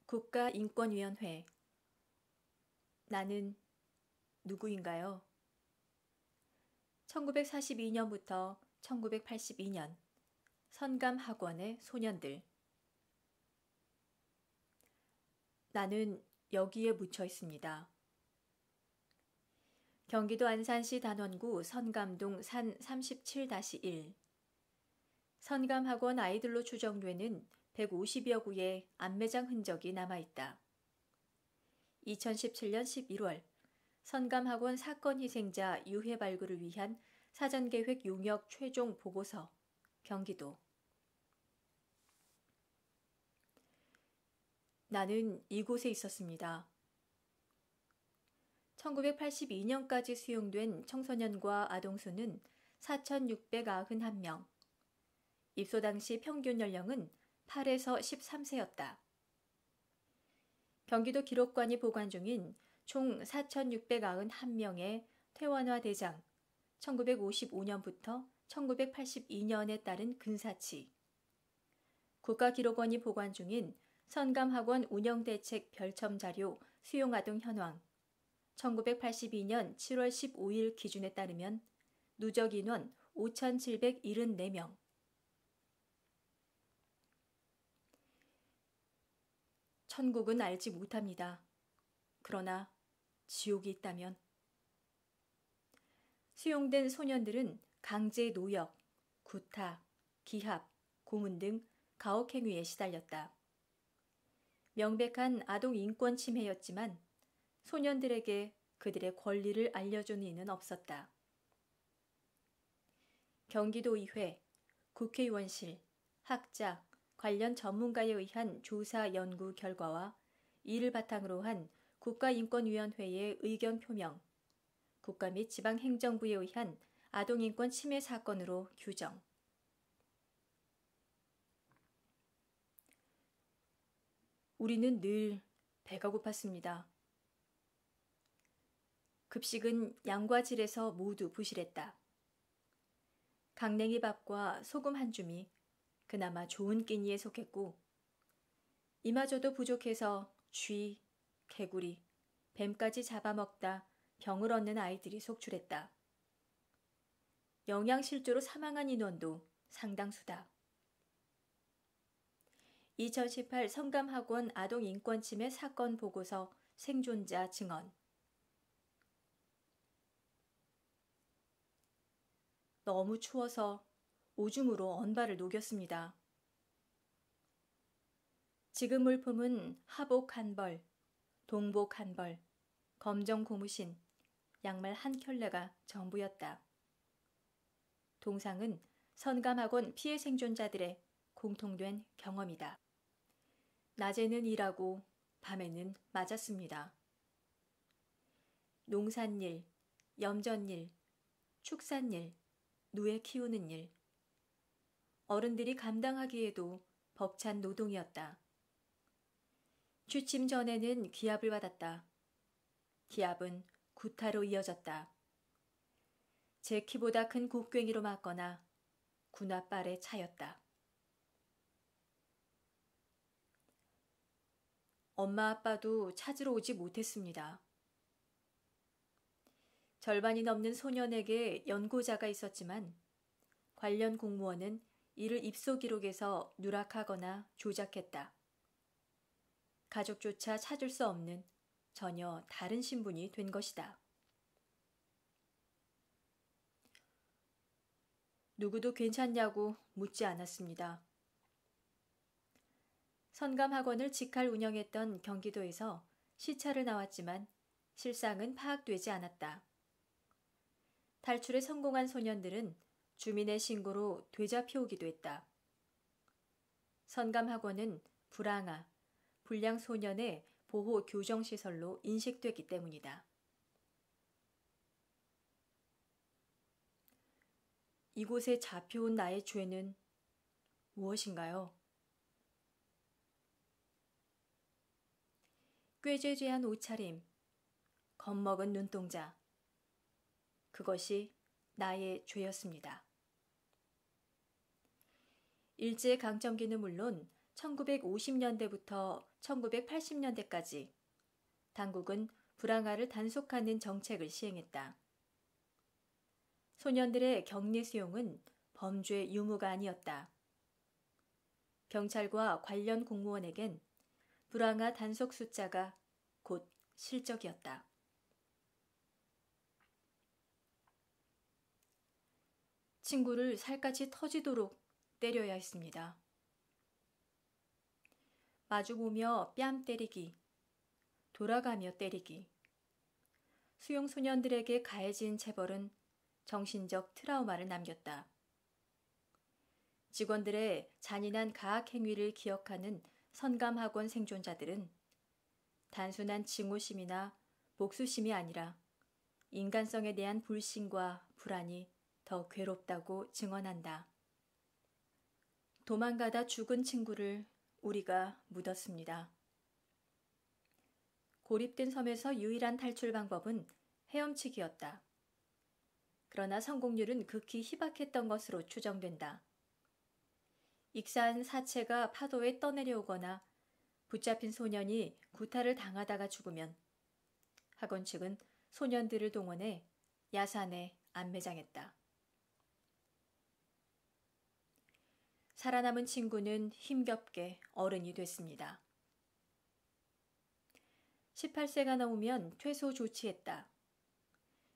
국가인권위원회. 나는 누구인가요? 1942년부터 1982년 선감학원의 소년들. 나는 여기에 묻혀 있습니다. 경기도 안산시 단원구 선감동 산 37-1. 선감학원 아이들로 추정되는 150여 구의 안매장 흔적이 남아있다. 2017년 11월 선감학원 사건 희생자 유해 발굴을 위한 사전계획 용역 최종 보고서. 경기도. 나는 이곳에 있었습니다. 1982년까지 수용된 청소년과 아동수는 4,691명. 입소 당시 평균 연령은 8에서 13세였다. 경기도 기록관이 보관 중인 총 4,691명의 퇴원화 대장 1955년부터 1982년에 따른 근사치, 국가기록원이 보관 중인 선감학원 운영대책 별첨자료 수용아동 현황 1982년 7월 15일 기준에 따르면 누적 인원 5,774명. 천국은 알지 못합니다. 그러나 지옥이 있다면. 수용된 소년들은 강제 노역, 구타, 기합, 고문 등 가혹행위에 시달렸다. 명백한 아동 인권 침해였지만 소년들에게 그들의 권리를 알려준 이는 없었다. 경기도의회, 국회의원실, 학자, 관련 전문가에 의한 조사 연구 결과와 이를 바탕으로 한 국가인권위원회의 의견 표명, 국가 및 지방행정부에 의한 아동인권 침해 사건으로 규정. 우리는 늘 배가 고팠습니다. 급식은 양과 질에서 모두 부실했다. 강냉이 밥과 소금 한 줌이 그나마 좋은 끼니에 속했고 이마저도 부족해서 쥐, 개구리, 뱀까지 잡아먹다 병을 얻는 아이들이 속출했다. 영양실조로 사망한 인원도 상당수다. 2018 선감학원 아동인권침해 사건 보고서 생존자 증언. 너무 추워서 오줌으로 언발을 녹였습니다. 지금 물품은 하복 한 벌, 동복 한 벌, 검정 고무신, 양말 한 켤레가 전부였다. 동상은 선감학원 피해 생존자들의 공통된 경험이다. 낮에는 일하고 밤에는 맞았습니다. 농산일, 염전일, 축산일, 누에 키우는 일. 어른들이 감당하기에도 벅찬 노동이었다. 취침 전에는 기합을 받았다. 기합은 구타로 이어졌다. 제 키보다 큰 곡괭이로 맞거나 군홧발에 차였다. 엄마 아빠도 찾으러 오지 못했습니다. 절반이 넘는 소년에게 연고자가 있었지만 관련 공무원은 이를 입소 기록에서 누락하거나 조작했다. 가족조차 찾을 수 없는 전혀 다른 신분이 된 것이다. 누구도 괜찮냐고 묻지 않았습니다. 선감학원을 직할 운영했던 경기도에서 시찰을 나왔지만 실상은 파악되지 않았다. 탈출에 성공한 소년들은 주민의 신고로 되잡혀오기도 했다. 선감학원은 불황아, 불량소년의 보호 교정시설로 인식됐기 때문이다. 이곳에 잡혀온 나의 죄는 무엇인가요? 꾀죄죄한 옷차림, 겁먹은 눈동자. 그것이 나의 죄였습니다. 일제강점기는 물론 1950년대부터 1980년대까지 당국은 불황아를 단속하는 정책을 시행했다. 소년들의 격리 수용은 범죄 유무가 아니었다. 경찰과 관련 공무원에겐 불황아 단속 숫자가 곧 실적이었다. 친구를 살갗이 터지도록 때려야 했습니다. 마주보며 뺨 때리기, 돌아가며 때리기. 수용 소년들에게 가해진 체벌은 정신적 트라우마를 남겼다. 직원들의 잔인한 가학 행위를 기억하는 선감학원 생존자들은 단순한 증오심이나 복수심이 아니라 인간성에 대한 불신과 불안이 더 괴롭다고 증언한다. 도망가다 죽은 친구를 우리가 묻었습니다. 고립된 섬에서 유일한 탈출 방법은 헤엄치기였다. 그러나 성공률은 극히 희박했던 것으로 추정된다. 익사한 사체가 파도에 떠내려오거나 붙잡힌 소년이 구타를 당하다가 죽으면 학원 측은 소년들을 동원해 야산에 안매장했다. 살아남은 친구는 힘겹게 어른이 됐습니다. 18세가 넘으면 퇴소 조치했다.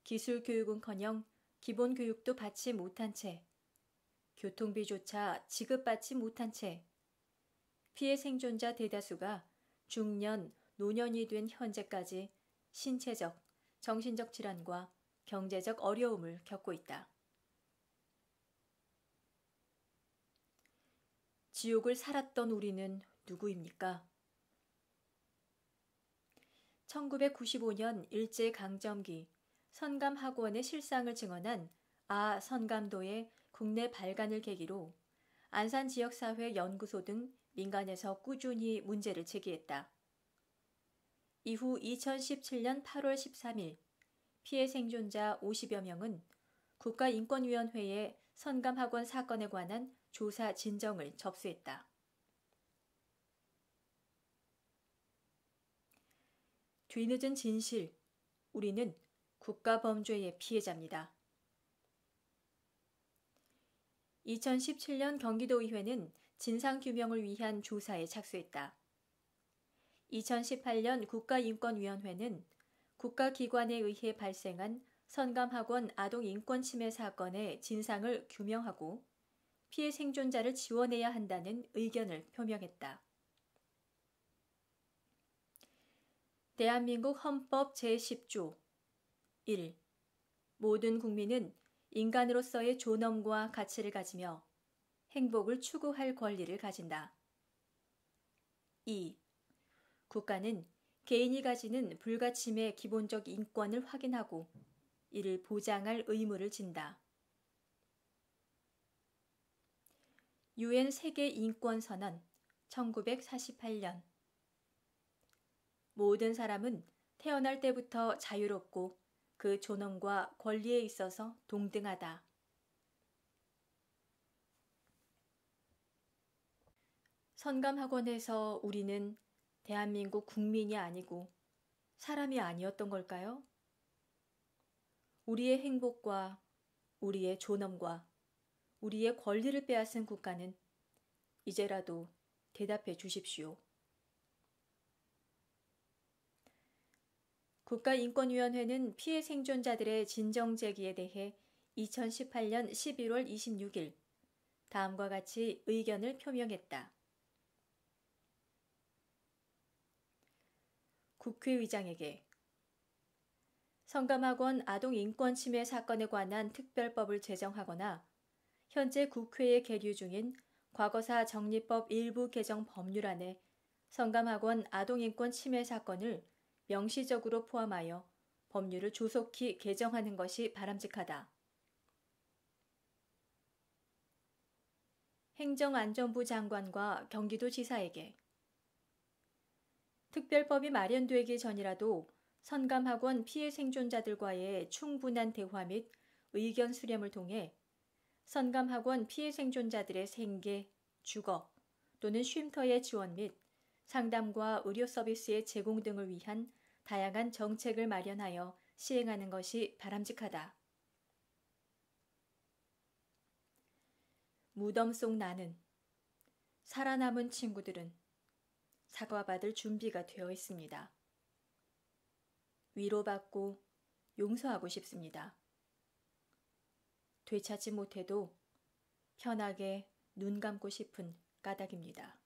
기술 교육은커녕 기본 교육도 받지 못한 채, 교통비조차 지급받지 못한 채 피해 생존자 대다수가 중년, 노년이 된 현재까지 신체적, 정신적 질환과 경제적 어려움을 겪고 있다. 지옥을 살았던 우리는 누구입니까? 1995년 일제강점기 선감학원의 실상을 증언한 아 선감도의 국내 발간을 계기로 안산지역사회 연구소 등 민간에서 꾸준히 문제를 제기했다. 이후 2017년 8월 13일 피해 생존자 50여 명은 국가인권위원회에 선감학원 사건에 관한 조사 진정을 접수했다. 뒤늦은 진실, 우리는 국가범죄의 피해자입니다. 2017년 경기도의회는 진상규명을 위한 조사에 착수했다. 2018년 국가인권위원회는 국가기관에 의해 발생한 선감학원 아동인권침해 사건의 진상을 규명하고 피해 생존자를 지원해야 한다는 의견을 표명했다. 대한민국 헌법 제10조 1. 모든 국민은 인간으로서의 존엄과 가치를 가지며 행복을 추구할 권리를 가진다. 2. 국가는 개인이 가지는 불가침의 기본적 인권을 확인하고 이를 보장할 의무를 진다. 유엔 세계인권선언 1948년 모든 사람은 태어날 때부터 자유롭고 그 존엄과 권리에 있어서 동등하다. 선감학원에서 우리는 대한민국 국민이 아니고 사람이 아니었던 걸까요? 우리의 행복과 우리의 존엄과 우리의 권리를 빼앗은 국가는 이제라도 대답해 주십시오. 국가인권위원회는 피해 생존자들의 진정 제기에 대해 2018년 11월 26일 다음과 같이 의견을 표명했다. 국회의장에게 선감학원 아동인권침해 사건에 관한 특별법을 제정하거나 현재 국회에 계류 중인 과거사 정리법 일부 개정 법률안에 선감학원 아동인권 침해 사건을 명시적으로 포함하여 법률을 조속히 개정하는 것이 바람직하다. 행정안전부 장관과 경기도지사에게 특별법이 마련되기 전이라도 선감학원 피해 생존자들과의 충분한 대화 및 의견 수렴을 통해 선감학원 피해 생존자들의 생계, 주거, 또는 쉼터의 지원 및 상담과 의료 서비스의 제공 등을 위한 다양한 정책을 마련하여 시행하는 것이 바람직하다. 무덤 속 나는 살아남은 친구들은 사과받을 준비가 되어 있습니다. 위로받고 용서하고 싶습니다. 되찾지 못해도 편하게 눈 감고 싶은 까닭입니다.